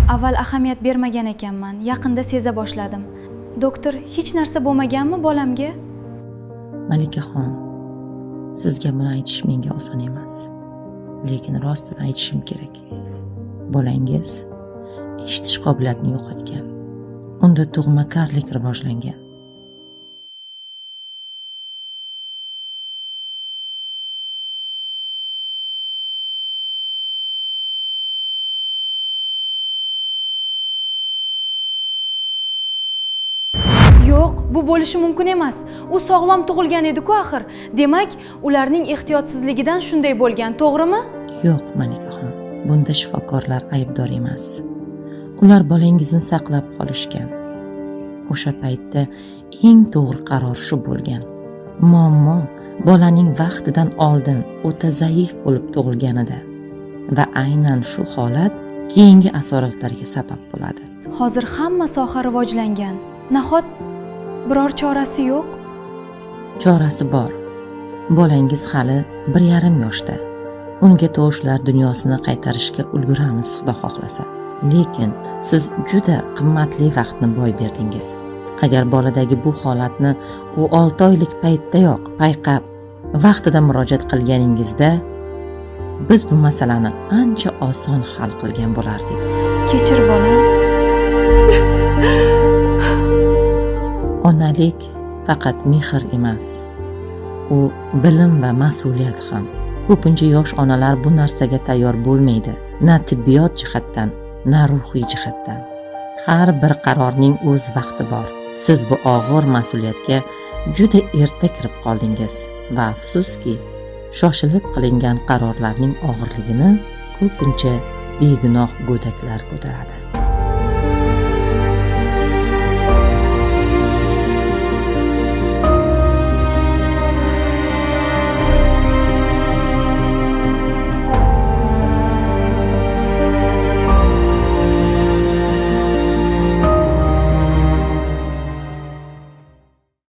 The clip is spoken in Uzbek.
Avval ahamiyat bermagan ekanman, yaqinda seza boshladim. Doktor, hech narsa bo'lmaganmi bolamga? Malikaxon, sizga buni aytish menga oson emas. Lekin rostini aytishim kerak. Bolangiz eshitish qobiliyatini yo'qotgan. Unda tug'makarlik rivojlangan. Yo'q, bu bo'lishi mumkin emas. U sog'lom tug'ilgan edi-ku axir. Demak, ularning ehtiyotsizligidan shunday bo'lgan, to'g'rimi? Yo'q, Malikaxon. Bunda shifokorlar aybdor emas. Ular bolangizni saqlab qolishgan. O'sha paytda eng to'g'ri qaror shu bo'lgan. Muammo bolaning vaqtidan oldin o'ta zaif bo'lib tug'ilganida va aynan shu holat keyingi asoratlarga sabab bo'ladi. Hozir hamma soha rivojlangan. Nahot biror chorasi yo'q? Chorasi bor. Bolangiz hali 1,5 yoshda. Unga tug'ishlar dunyosini qaytarishga ulguramiz, Xudo xohlasa. Lekin siz juda qimmatli vaqtni boy berdingiz. Agar boladagi bu holatni u 6 oylik paytdayoq payqab, vaqtida murojaat qilganingizda, biz bu masalani ancha oson hal qilgan bo'lardik. Kechir bolam. Onalik faqat mehr emas. U bilim va mas'uliyat ham. Ko'pincha yosh onalar bu narsaga tayyor bo'lmaydi, na tibbiyot jihatdan, na ruhiy jihatdan. Har bir qarorning o'z vaqti bor. Siz bu og'ir mas'uliyatga juda erta kirib qoldingiz va afsuski, shoshilib qilingan qarorlarning og'irligini ko'pincha begunoh go'daklar ko'taradi.